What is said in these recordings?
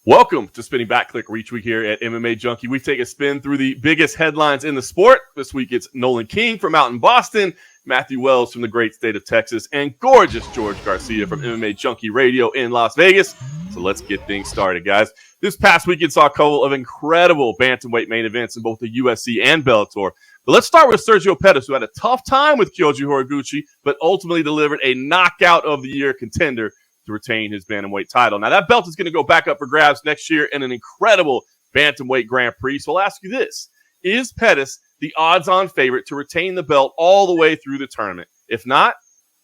Welcome to Spinning Back Clique each week here at MMA Junkie. We take a spin through the biggest headlines in the sport. This week it's Nolan King from out in Boston, Matthew Wells from the great state of Texas, and gorgeous George Garcia from MMA Junkie Radio in Las Vegas. So let's get things started, guys. This past weekend saw a couple of incredible bantamweight main events in both the UFC and Bellator. But let's start with Sergio Pettis, who had a tough time with Kyoji Horiguchi, but ultimately delivered a knockout of the year contender to retain his bantamweight title. Now, that belt is going to go back up for grabs next year in an incredible bantamweight Grand Prix. So I'll ask you this. Is Pettis the odds-on favorite to retain the belt all the way through the tournament? If not,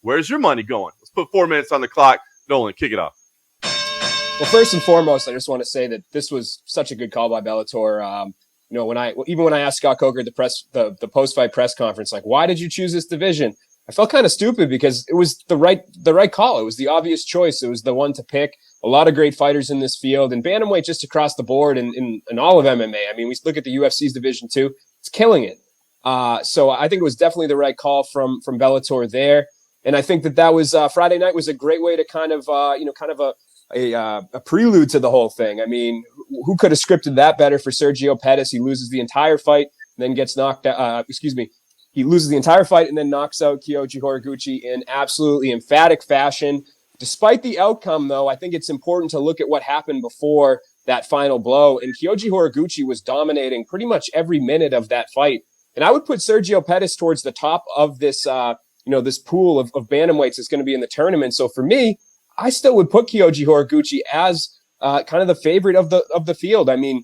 where's your money going? Let's put 4 minutes on the clock. Nolan, kick it off. Well, first and foremost, I just want to say that this was such a good call by Bellator. When I asked Scott Coker at the post-fight press conference, like, why did you choose this division? I felt kind of stupid because it was the right call. It was the obvious choice. It was the one to pick. A lot of great fighters in this field, and bantamweight just across the board in all of MMA. I mean, we look at the UFC's division too; it's killing it. So I think it was definitely the right call from Bellator there. And I think that was Friday night was a great way to kind of a prelude to the whole thing. I mean, who could have scripted that better for Sergio Pettis? He loses the entire fight, and then gets knocked out. He loses the entire fight and then knocks out Kyoji Horiguchi in absolutely emphatic fashion. Despite the outcome, though, I think it's important to look at what happened before that final blow. And Kyoji Horiguchi was dominating pretty much every minute of that fight. And I would put Sergio Pettis towards the top of this, this pool of bantamweights that's going to be in the tournament. So for me, I still would put Kyoji Horiguchi as kind of the favorite of the field. I mean,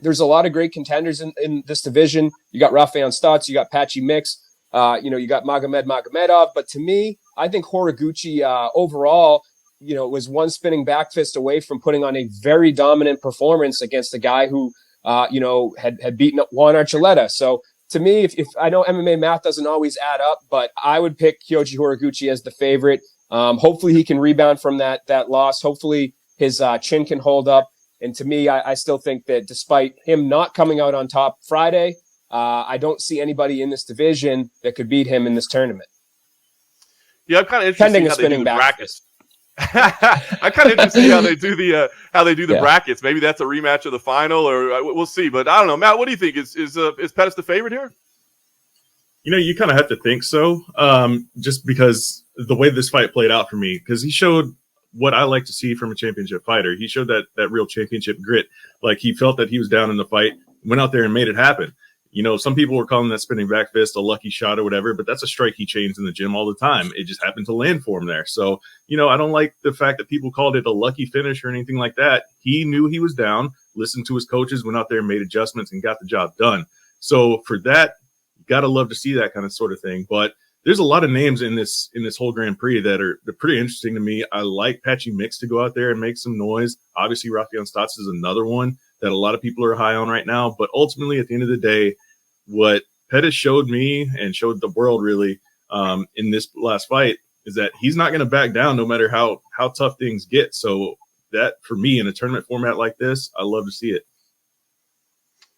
there's a lot of great contenders in this division. You got Rafael Stotts, you got Patchy Mix, you got Magomedov. But to me, I think Horiguchi overall, was one spinning back fist away from putting on a very dominant performance against a guy who, had beaten Juan Archuleta. So to me, if I know MMA math doesn't always add up, but I would pick Kyoji Horiguchi as the favorite. Hopefully he can rebound from that loss. Hopefully his chin can hold up. And to me, I still think that despite him not coming out on top Friday, I don't see anybody in this division that could beat him in this tournament. Yeah, I'm kind of interested in how they do the brackets. I'm kind of interested in how they do the brackets. Maybe that's a rematch of the final, or we'll see. But I don't know, Matt. What do you think? Is Pettis the favorite here? You kind of have to think so, just because the way this fight played out for me, because he showed what I like to see from a championship fighter. He showed that real championship grit. Like, he felt that he was down in the fight, went out there and made it happen. Some people were calling that spinning back fist a lucky shot or whatever, but that's a strike he chains in the gym all the time. It just happened to land for him there. So, I don't like the fact that people called it a lucky finish or anything like that. He knew he was down, listened to his coaches, went out there and made adjustments and got the job done. So for that, you got to love to see that kind of sort of thing. But there's a lot of names in this whole Grand Prix they're pretty interesting to me. I like Patchy Mix to go out there and make some noise. Obviously, Rafael Stotts is another one that a lot of people are high on right now. But ultimately, at the end of the day, what Pettis showed me and showed the world really in this last fight is that he's not going to back down no matter how tough things get. So that, for me, in a tournament format like this, I love to see it.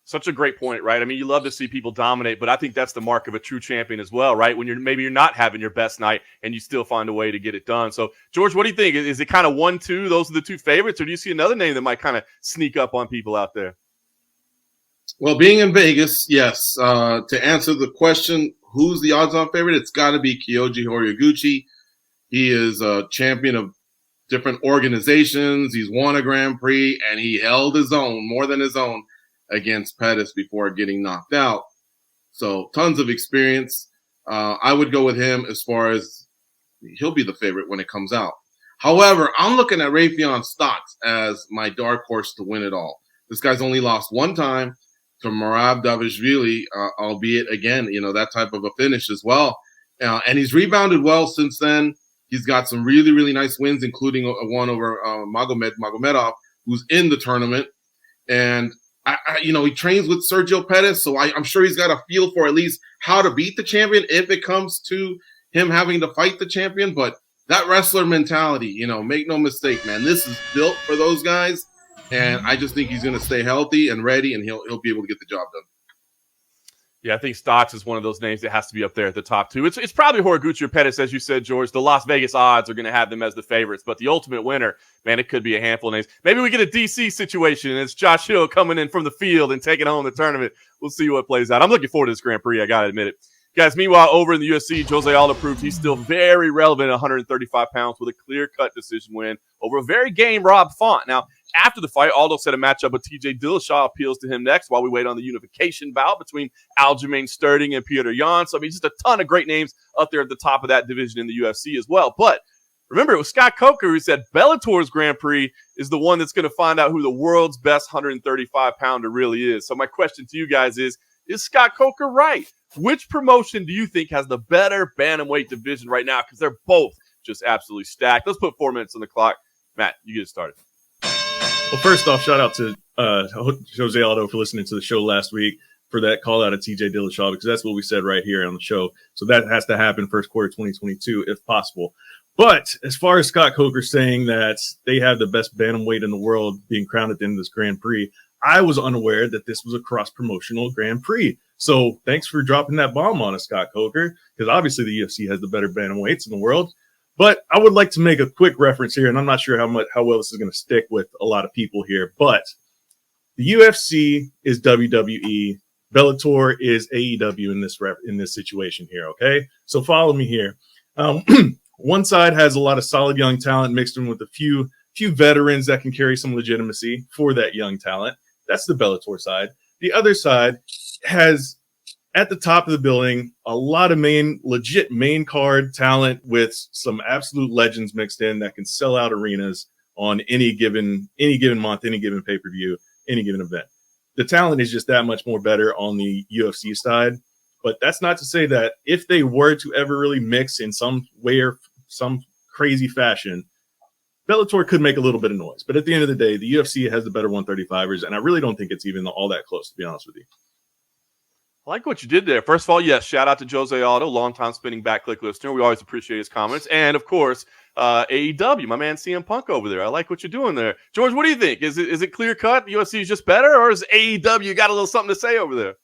Such a great point, right? I mean, you love to see people dominate, but I think that's the mark of a true champion as well, right? When you're not having your best night and you still find a way to get it done. So, George, what do you think? Is it kind of 1-2? Those are the two favorites, or do you see another name that might kind of sneak up on people out there? Well, being in Vegas, yes. To answer the question, who's the odds-on favorite? It's got to be Kyoji Horiguchi. He is a champion of different organizations. He's won a Grand Prix, and he held his own, more than his own, against Pettis before getting knocked out. So tons of experience. I would go with him as far as he'll be the favorite when it comes out. However, I'm looking at Rafael Stotts as my dark horse to win it all. This guy's only lost one time to Merab Dvalishvili, albeit, again, that type of a finish as well. And he's rebounded well since then. He's got some really, really nice wins, including one over Magomedov, who's in the tournament. And he trains with Sergio Pettis, so I'm sure he's got a feel for at least how to beat the champion if it comes to him having to fight the champion. But that wrestler mentality, make no mistake, man, this is built for those guys. And I just think he's going to stay healthy and ready, and he'll be able to get the job done. Yeah, I think Stotts is one of those names that has to be up there at the top two. It's probably Horiguchi or Pettis, as you said, George. The Las Vegas odds are going to have them as the favorites, but the ultimate winner, man, it could be a handful of names. Maybe we get a DC situation, and it's Josh Hill coming in from the field and taking home the tournament. We'll see what plays out. I'm looking forward to this Grand Prix, I got to admit it. Guys, meanwhile, over in the UFC, Jose Aldo proved he's still very relevant at 135 pounds with a clear-cut decision win over a very game Rob Font. Now, after the fight, Aldo said a matchup with TJ Dillashaw appeals to him next while we wait on the unification bout between Aljamain Sterling and Petr Yan. So, I mean, just a ton of great names up there at the top of that division in the UFC as well. But remember, it was Scott Coker who said Bellator's Grand Prix is the one that's going to find out who the world's best 135-pounder really is. So my question to you guys is Scott Coker right? Which promotion do you think has the better bantamweight division right now? Because they're both just absolutely stacked. Let's put 4 minutes on the clock. Matt, you get it started. Well, first off, shout out to Jose Aldo for listening to the show last week for that call out of TJ Dillashaw, because that's what we said right here on the show. So that has to happen first quarter 2022 if possible. But as far as Scott Coker saying that they have the best bantamweight in the world being crowned at the end of this Grand Prix, I was unaware that this was a cross-promotional Grand Prix. So thanks for dropping that bomb on us, Scott Coker, because obviously the UFC has the better bantamweights in the world. But I would like to make a quick reference here, and I'm not sure how well this is going to stick with a lot of people here, but the UFC is WWE, Bellator is AEW in this situation here, okay? So follow me here. One side has a lot of solid young talent mixed in with a few veterans that can carry some legitimacy for that young talent. That's the Bellator side. The other side has, at the top of the building, a lot of legit main card talent with some absolute legends mixed in that can sell out arenas on any given month, any given pay-per-view, any given event. The talent is just that much more better on the UFC side. But that's not to say that if they were to ever really mix in some way or some crazy fashion, Bellator could make a little bit of noise. But at the end of the day, the UFC has the better 135ers, and I really don't think it's even all that close, to be honest with you. I like what you did there. First of all, yes, shout out to Jose Aldo, longtime spinning Back Clique listener. We always appreciate his comments. And, of course, AEW, my man CM Punk over there. I like what you're doing there. George, what do you think? Is it clear-cut? The UFC is just better, or is AEW got a little something to say over there?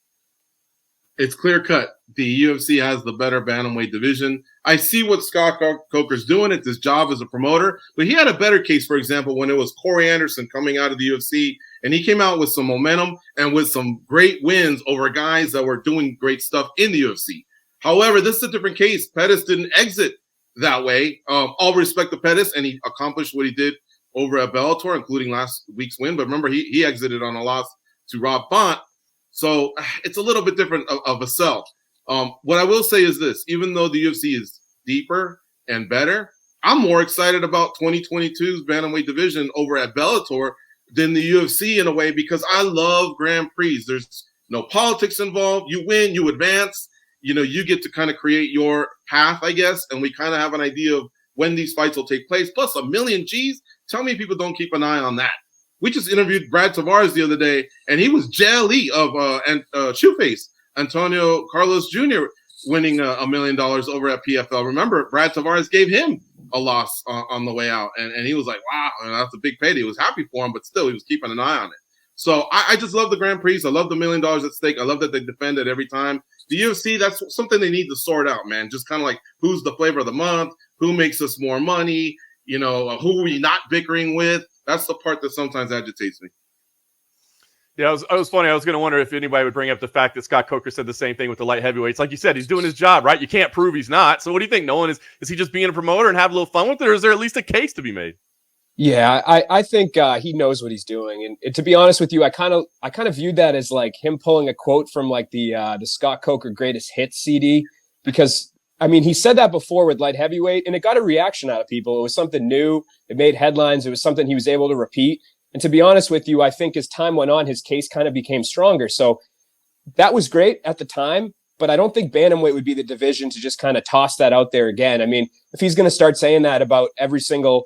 It's clear-cut. The UFC has the better bantamweight division. I see what Scott Coker's doing. It's his job as a promoter. But he had a better case, for example, when it was Corey Anderson coming out of the UFC, and he came out with some momentum and with some great wins over guys that were doing great stuff in the UFC. However, this is a different case. Pettis didn't exit that way. All respect to Pettis, and he accomplished what he did over at Bellator, including last week's win. But remember, he exited on a loss to Rob Font. So it's a little bit different of a sell. What I will say is this: even though the UFC is deeper and better, I'm more excited about 2022's bantamweight division over at Bellator than the UFC in a way, because I love Grand Prix. There's no politics involved. You win, you advance. You know, you get to kind of create your path, I guess, and we kind of have an idea of when these fights will take place. Plus, $1 million G's. Tell me people don't keep an eye on that. We just interviewed Brad Tavares the other day, and he was jelly of Shoeface, Antonio Carlos Jr., winning $1 million over at PFL. Remember, Brad Tavares gave him a loss on the way out, and he was like, wow, that's a big payday. He was happy for him, but still, he was keeping an eye on it. So I just love the Grand Prix. I love the $1 million at stake. I love that they defend it every time. The UFC, that's something they need to sort out, man. Just kind of like, who's the flavor of the month? Who makes us more money? You know, who are we not bickering with? That's the part that sometimes agitates me. Yeah, it was funny. I was going to wonder if anybody would bring up the fact that Scott Coker said the same thing with the light heavyweights. Like you said, he's doing his job, right? You can't prove he's not. So what do you think, Nolan? Is he just being a promoter and have a little fun with it, or is there at least a case to be made? Yeah, I think he knows what he's doing. And to be honest with you, I kind of viewed that as like him pulling a quote from like the Scott Coker Greatest Hits CD, because I mean, he said that before with light heavyweight, and it got a reaction out of people. It was something new. It made headlines. It was something he was able to repeat. And to be honest with you, I think as time went on, his case kind of became stronger. So that was great at the time, but I don't think bantamweight would be the division to just kind of toss that out there again. I mean, if he's going to start saying that about every single,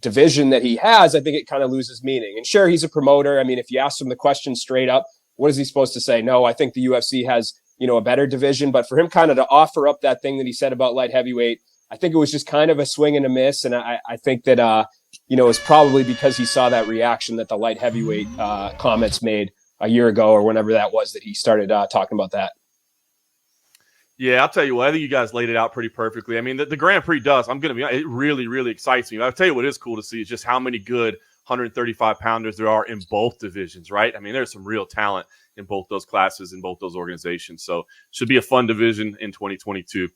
division that he has, I think it kind of loses meaning. And sure, he's a promoter. I mean, if you ask him the question straight up, what is he supposed to say? No, I think the UFC has, a better division. But for him kind of to offer up that thing that he said about light heavyweight, I think it was just kind of a swing and a miss. And I think that, it's probably because he saw that reaction that the light heavyweight comments made a year ago or whenever that was that he started talking about that. Yeah, I'll tell you what, I think you guys laid it out pretty perfectly. I mean, the Grand Prix does. I'm going to be honest, it really, really excites me. I'll tell you what is cool to see is just how many good 135-pounders there are in both divisions, right? I mean, there's some real talent in both those classes, in both those organizations. So should be a fun division in 2022.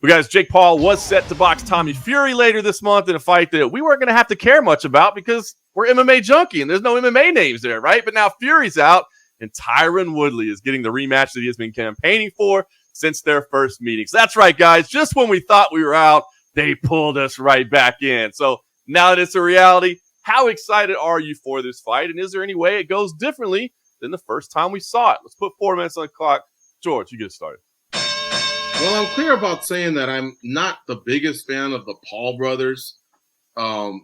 We guys, Jake Paul was set to box Tommy Fury later this month in a fight that we weren't going to have to care much about because we're MMA Junkie and there's no MMA names there, right? But now Fury's out and Tyron Woodley is getting the rematch that he has been campaigning for since their first meetings. That's right, guys. Just when we thought we were out, they pulled us right back in. So now that it's a reality, how excited are you for this fight? And is there any way it goes differently than the first time we saw it? Let's put 4 minutes on the clock. George, you get started. Well, I'm clear about saying that I'm not the biggest fan of the Paul brothers.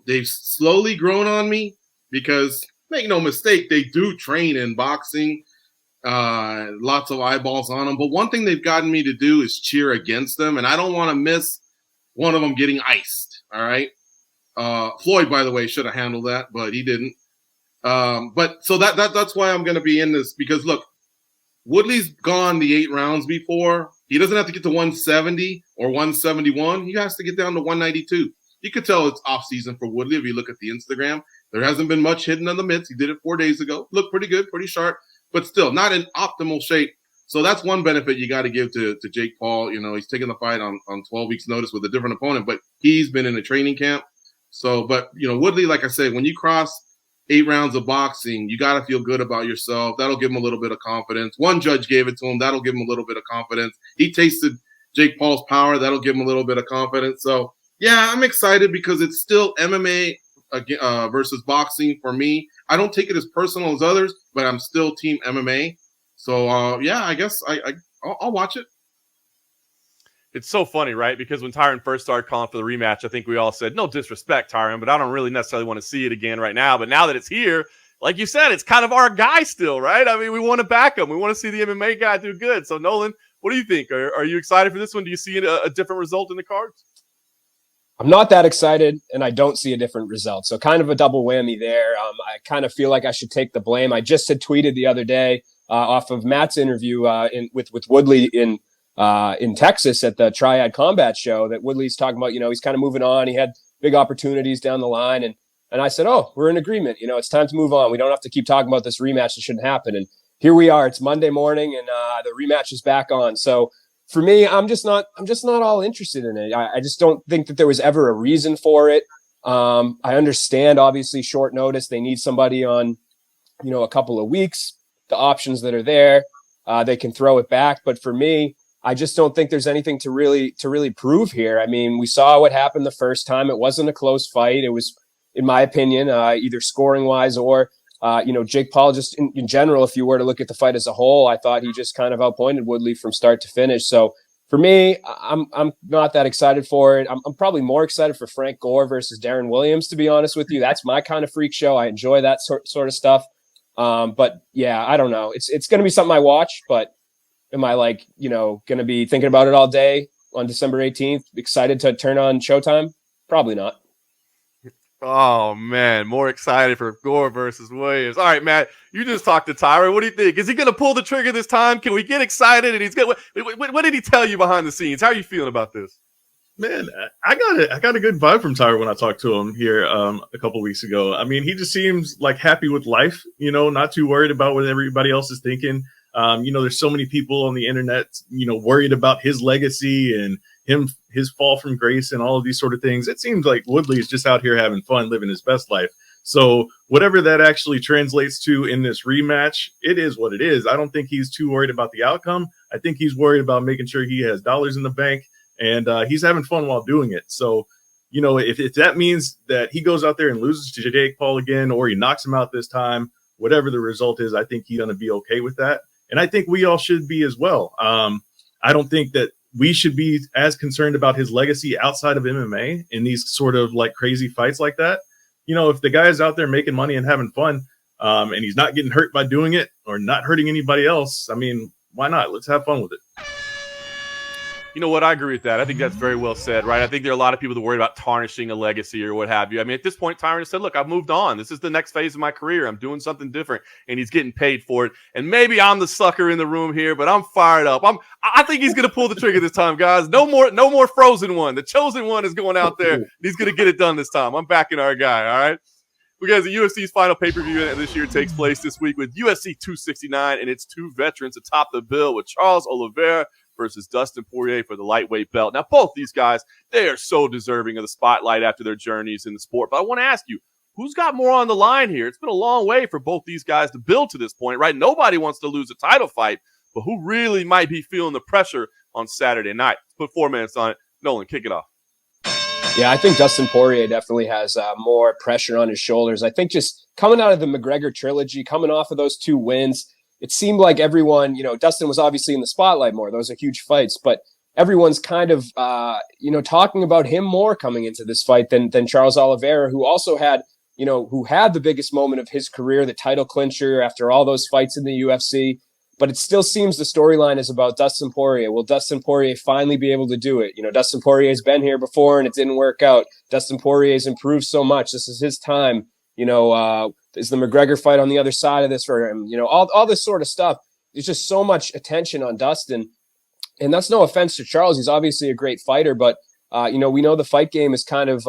They've slowly grown on me because, make no mistake, they do train in boxing. Lots of eyeballs on them. But one thing they've gotten me to do is cheer against them, and I don't want to miss one of them getting iced. All right. Floyd, by the way, should have handled that, but he didn't. But so that's why I'm going to be in this, because look, Woodley's gone the 8 rounds before. He doesn't have to get to 170 or 171. He has to get down to 192. You could tell it's off season for Woodley if you look at the Instagram. There hasn't been much hidden on the mitts. He did it 4 days ago. Looked pretty good, pretty sharp, but still not in optimal shape. So that's one benefit you got to give to Jake Paul. You know, he's taking the fight on 12 weeks notice with a different opponent, but he's been in a training camp. So, but, you know, Woodley, like I said, when you cross 8 rounds of boxing, you got to feel good about yourself. That'll give him a little bit of confidence. One judge gave it to him. That'll give him a little bit of confidence. He tasted Jake Paul's power. That'll give him a little bit of confidence. So, yeah, I'm excited because it's still MMA versus boxing for me. I don't take it as personal as others, but I'm still team MMA. So, yeah, I guess I'll watch it. It's so funny, right? Because when Tyron first started calling for the rematch, I think we all said, no disrespect, Tyron, but I don't really necessarily want to see it again right now. But now that it's here, like you said, it's kind of our guy still, right? I mean, we want to back him. We want to see the MMA guy do good. So, Nolan, what do you think? Are you excited for this one? Do you see a different result in the cards? I'm not that excited, and I don't see a different result. So kind of a double whammy there. I kind of feel like I should take the blame. I just had tweeted the other day off of Matt's interview with Woodley in Texas at the Triad Combat Show that Woodley's talking about, you know, he's kind of moving on. He had big opportunities down the line. And I said, oh, we're in agreement. You know, it's time to move on. We don't have to keep talking about this rematch that shouldn't happen. And here we are. It's Monday morning and the rematch is back on. So for me, I'm just not all interested in it. I just don't think that there was ever a reason for it. I understand, obviously, short notice. They need somebody on, you know, a couple of weeks. The options that are there, they can throw it back. But for me, I just don't think there's anything to really prove here. I mean, we saw what happened the first time. It wasn't a close fight. It was, in my opinion, either scoring wise or, you know, Jake Paul just in general, if you were to look at the fight as a whole, I thought he just kind of outpointed Woodley from start to finish. So for me, I'm not that excited for it. I'm probably more excited for Frank Gore versus Darren Williams, to be honest with you. That's my kind of freak show. I enjoy that sort of stuff. But yeah, I don't know. It's going to be something I watch, but am I like, you know, going to be thinking about it all day on December 18th? Excited to turn on Showtime? Probably not. Oh, man. More excited for Gore versus Williams. All right, Matt, you just talked to Tyron. What do you think? Is he going to pull the trigger this time? Can we get excited? And he's going. What did he tell you behind the scenes? How are you feeling about this? Man, I got a good vibe from Tyron when I talked to him here a couple weeks ago. I mean, he just seems like happy with life, you know, not too worried about what everybody else is thinking. You know, there's so many people on the internet, you know, worried about his legacy and his fall from grace and all of these sort of things. It seems like Woodley is just out here having fun, living his best life. So whatever that actually translates to in this rematch, it is what it is. I don't think he's too worried about the outcome. I think he's worried about making sure he has dollars in the bank, and he's having fun while doing it. So, you know, if that means that he goes out there and loses to Jake Paul again, or he knocks him out this time, whatever the result is, I think he's going to be okay with that. And I think we all should be as well. I don't think that we should be as concerned about his legacy outside of MMA in these sort of like crazy fights like that. You know, if the guy is out there making money and having fun, and he's not getting hurt by doing it or not hurting anybody else, I mean, why not? Let's have fun with it. You know what? I agree with that. I think that's very well said, right? I think there are a lot of people that are worried about tarnishing a legacy or what have you. I mean, at this point, Tyron said, look, I've moved on. This is the next phase of my career. I'm doing something different, and he's getting paid for it. And maybe I'm the sucker in the room here, but I'm fired up. I think he's going to pull the trigger this time, guys. No more Frozen One. The Chosen One is going out there. He's going to get it done this time. I'm backing our guy, all right? Because the UFC's final pay-per-view this year takes place this week with UFC 269, and it's two veterans atop the bill with Charles Oliveira versus Dustin Poirier for the lightweight belt. Now, both these guys, they are so deserving of the spotlight after their journeys in the sport. But I want to ask you, who's got more on the line here? It's been a long way for both these guys to build to this point, right? Nobody wants to lose a title fight, but who really might be feeling the pressure on Saturday night? Let's put 4 minutes on it. Nolan, kick it off. Yeah, I think Dustin Poirier definitely has more pressure on his shoulders. I think just coming out of the McGregor trilogy, coming off of those 2 wins, it seemed like everyone, Dustin was obviously in the spotlight more. Those are huge fights, but everyone's kind of, talking about him more coming into this fight than Charles Oliveira, who also had, who had the biggest moment of his career, the title clincher after all those fights in the UFC. But it still seems the storyline is about Dustin Poirier. Will Dustin Poirier finally be able to do it? Dustin Poirier's been here before and it didn't work out. Dustin Poirier's improved so much. This is his time. Is the McGregor fight on the other side of this for him? All this sort of stuff. There's just so much attention on Dustin. And that's no offense to Charles. He's obviously a great fighter, but, we know the fight game is kind of,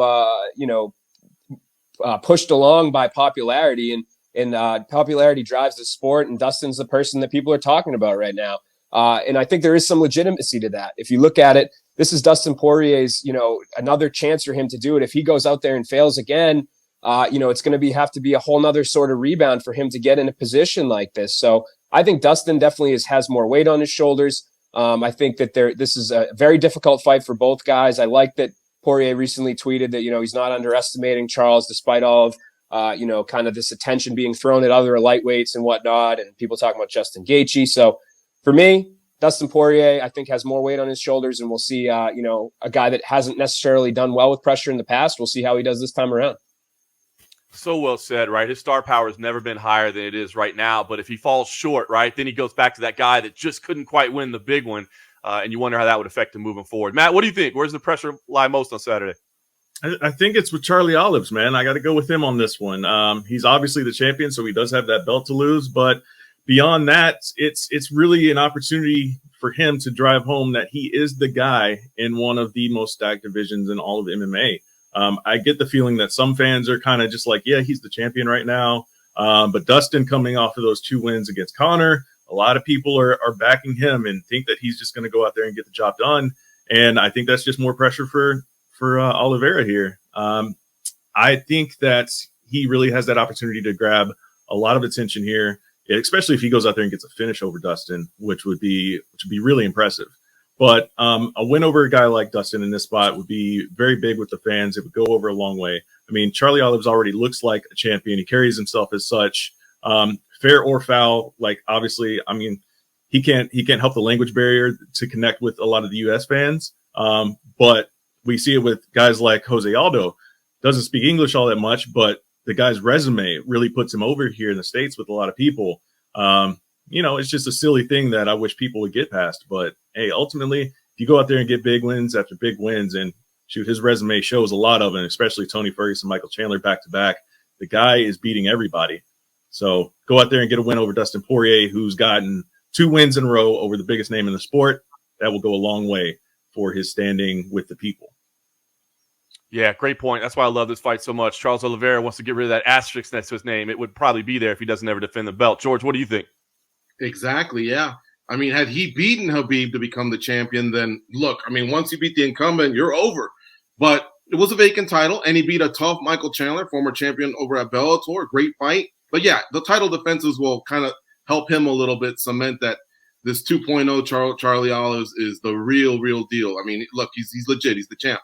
pushed along by popularity, and popularity drives the sport, and Dustin's the person that people are talking about right now. And I think there is some legitimacy to that. If you look at it, this is Dustin Poirier's, another chance for him to do it. If he goes out there and fails again, it's going to have to be a whole nother sort of rebound for him to get in a position like this. So I think Dustin definitely has more weight on his shoulders. I think that this is a very difficult fight for both guys. I like that Poirier recently tweeted that, he's not underestimating Charles despite all of, kind of this attention being thrown at other lightweights and whatnot, and people talking about Justin Gaethje. So for me, Dustin Poirier, I think, has more weight on his shoulders, and we'll see, a guy that hasn't necessarily done well with pressure in the past. We'll see how he does this time around. So well said, right? His star power has never been higher than it is right now. But if he falls short, right, then he goes back to that guy that just couldn't quite win the big one. And you wonder how that would affect him moving forward. Matt, what do you think? Where's the pressure lie most on Saturday? I think it's with Charlie Olives, man. I got to go with him on this one. He's obviously the champion, so he does have that belt to lose. But beyond that, it's really an opportunity for him to drive home that he is the guy in one of the most stacked divisions in all of MMA. I get the feeling that some fans are kind of just like, yeah, he's the champion right now. But Dustin coming off of those 2 wins against Conor, a lot of people are backing him and think that he's just going to go out there and get the job done. And I think that's just more pressure for Oliveira here. I think that he really has that opportunity to grab a lot of attention here, especially if he goes out there and gets a finish over Dustin, which would be really impressive. But a win over a guy like Dustin in this spot would be very big with the fans. It would go over a long way. I mean, Charlie Olives already looks like a champion. He carries himself as such, fair or foul. Like, obviously, I mean, he can't help the language barrier to connect with a lot of the U.S. fans. But we see it with guys like Jose Aldo. Doesn't speak English all that much, but the guy's resume really puts him over here in the States with a lot of people. It's just a silly thing that I wish people would get past. But hey, ultimately, if you go out there and get big wins after big wins, and shoot, his resume shows a lot of it, especially Tony Ferguson, Michael Chandler back to back. The guy is beating everybody. So go out there and get a win over Dustin Poirier, who's gotten 2 wins in a row over the biggest name in the sport. That will go a long way for his standing with the people. Yeah, great point. That's why I love this fight so much. Charles Oliveira wants to get rid of that asterisk next to his name. It would probably be there if he doesn't ever defend the belt. George, what do you think? Exactly, yeah. I mean, had he beaten Khabib to become the champion, then look, I mean, once you beat the incumbent, you're over. But it was a vacant title, and he beat a tough Michael Chandler, former champion over at Bellator. Great fight. But yeah, the title defenses will kind of help him a little bit, cement that this 2.0 Charlie Olives is the real deal. I mean, look, he's legit. He's the champ.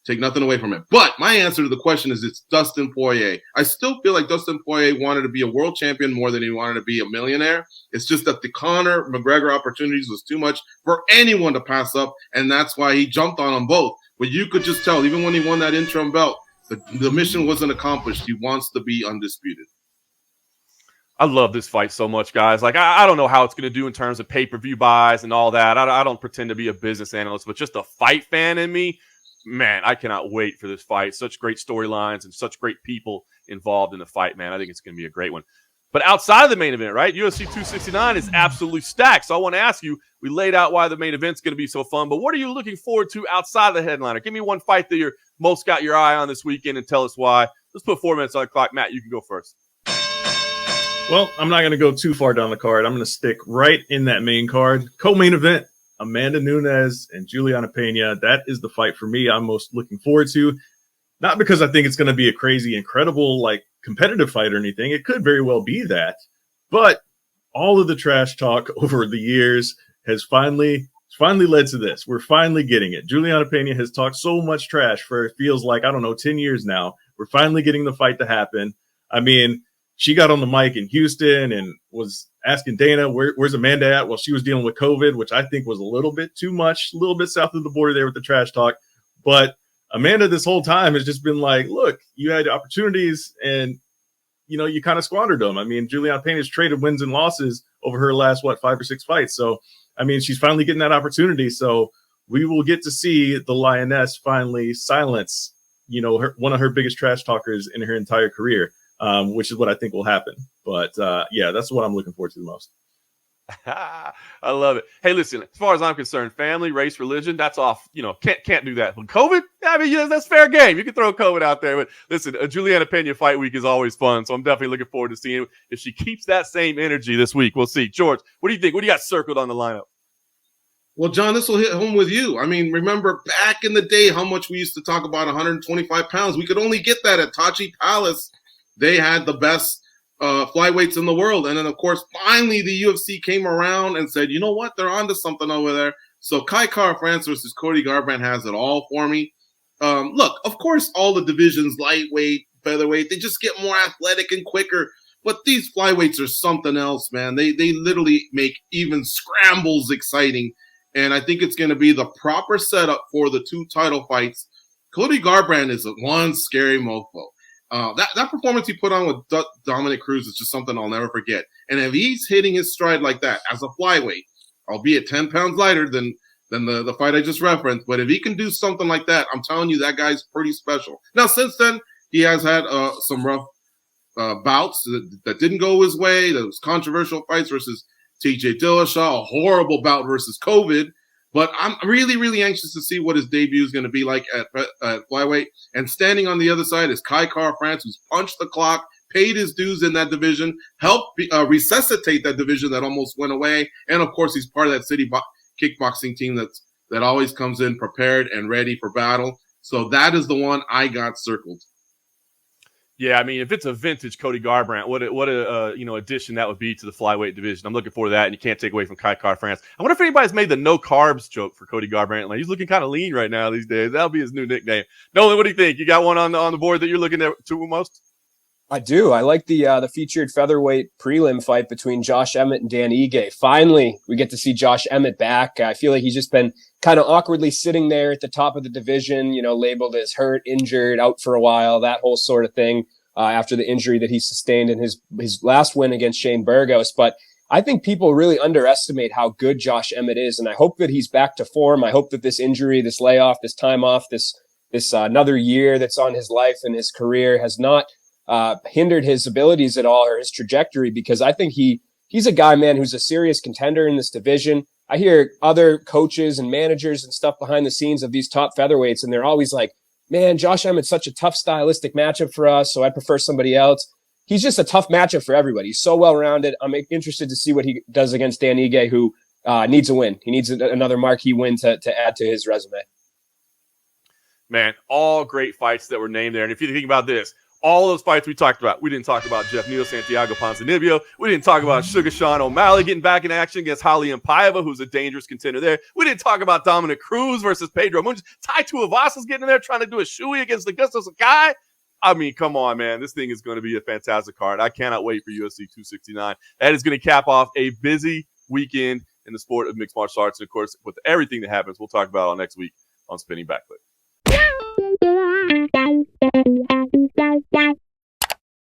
Take nothing away from it. But my answer to the question is it's Dustin Poirier. I still feel like Dustin Poirier wanted to be a world champion more than he wanted to be a millionaire. It's just that the Conor McGregor opportunities was too much for anyone to pass up, and that's why he jumped on them both. But you could just tell, even when he won that interim belt, the mission wasn't accomplished. He wants to be undisputed. I love this fight so much, guys. Like, I don't know how it's going to do in terms of pay-per-view buys and all that. I don't pretend to be a business analyst, but just a fight fan in me, man, I cannot wait for this fight. Such great storylines and such great people involved in the fight, man. I think it's going to be a great one. But outside of the main event, right, UFC 269 is absolutely stacked. So I want to ask you, we laid out why the main event's going to be so fun, but what are you looking forward to outside the headliner? Give me one fight that you're most got your eye on this weekend and tell us why. Let's put 4 minutes on the clock. Matt, you can go first. Well, I'm not going to go too far down the card. I'm going to stick right in that main card. Co-main event, Amanda Nunes and Juliana Pena. That is the fight for me I'm most looking forward to. Not because I think it's going to be a crazy, incredible, like competitive fight or anything. It could very well be that. But all of the trash talk over the years has finally led to this. We're finally getting it. Juliana Pena has talked so much trash for, it feels like, 10 years now. We're finally getting the fight to happen. I mean, she got on the mic in Houston and was asking Dana, where's Amanda at? Well, she was dealing with COVID, which I think was a little bit too much, a little bit south of the border there with the trash talk. But Amanda this whole time has just been like, look, you had opportunities and, you kind of squandered them. I mean, Juliana Pena's traded wins and losses over her last, 5 or 6 fights. So, I mean, she's finally getting that opportunity. So we will get to see the Lioness finally silence, one of her biggest trash talkers in her entire career. Which is what I think will happen. But, yeah, that's what I'm looking forward to the most. I love it. Hey, listen, as far as I'm concerned, family, race, religion, that's off. Can't do that. But COVID, I mean, that's fair game. You can throw COVID out there. But listen, a Juliana Pena fight week is always fun. So I'm definitely looking forward to seeing if she keeps that same energy this week. We'll see. George, what do you think? What do you got circled on the lineup? Well, John, this will hit home with you. I mean, remember back in the day how much we used to talk about 125 pounds. We could only get that at Tachi Palace. They had the best flyweights in the world. And then, of course, finally the UFC came around and said, you know what? They're onto something over there. So Kai Kara France versus Cody Garbrandt has it all for me. Look, of course, all the divisions, lightweight, featherweight, they just get more athletic and quicker. But these flyweights are something else, man. They literally make even scrambles exciting. And I think it's going to be the proper setup for the 2 title fights. Cody Garbrandt is one scary mofo. That performance he put on with Dominic Cruz is just something I'll never forget. And if he's hitting his stride like that as a flyweight, albeit 10 pounds lighter than the fight I just referenced, but if he can do something like that, I'm telling you, that guy's pretty special. Now, since then, he has had some rough bouts that didn't go his way. Those controversial fights versus TJ Dillashaw, a horrible bout versus COVID. But I'm really, really anxious to see what his debut is going to be like at flyweight. And standing on the other side is Kai Kara France, who's punched the clock, paid his dues in that division, helped resuscitate that division that almost went away. And, of course, he's part of that city kickboxing team that always comes in prepared and ready for battle. So that is the one I got circled. Yeah, I mean, if it's a vintage Cody Garbrandt, what a addition that would be to the flyweight division. I'm looking forward to that, and you can't take away from Kai Kara France. I wonder if anybody's made the no carbs joke for Cody Garbrandt. Like, he's looking kind of lean right now these days. That'll be his new nickname. Nolan, what do you think? You got one on the board that you're looking to most? I do. I like the featured featherweight prelim fight between Josh Emmett and Dan Ige. Finally, we get to see Josh Emmett back. I feel like he's just been kind of awkwardly sitting there at the top of the division, labeled as hurt, injured, out for a while, that whole sort of thing after the injury that he sustained in his last win against Shane Burgos. But I think people really underestimate how good Josh Emmett is, and I hope that he's back to form. I hope that this injury, this layoff, this time off, this another year that's on his life and his career has not hindered his abilities at all or his trajectory, because I think he's a guy, man, who's a serious contender in this division. I hear other coaches and managers and stuff behind the scenes of these top featherweights, and they're always like, man, Josh Emmett's such a tough stylistic matchup for us, so I prefer somebody else. He's just a tough matchup for everybody. He's so well-rounded. I'm interested to see what he does against Dan Ige, who needs a win. He needs another marquee win to add to his resume. Man, all great fights that were named there. And if you think about this, all those fights we talked about, we didn't talk about Jeff Neal, Santiago Ponzinibbio. We didn't talk about Sugar Sean O'Malley getting back in action against Raulian Paiva, who's a dangerous contender there. We didn't talk about Dominic Cruz versus Pedro Munhoz. Tai Tuivasa's getting in there trying to do a shoey against Augusto Sakai. I mean, come on, man. This thing is going to be a fantastic card. I cannot wait for UFC 269. That is going to cap off a busy weekend in the sport of mixed martial arts. And, of course, with everything that happens, we'll talk about it all next week on Spinning Back Clique.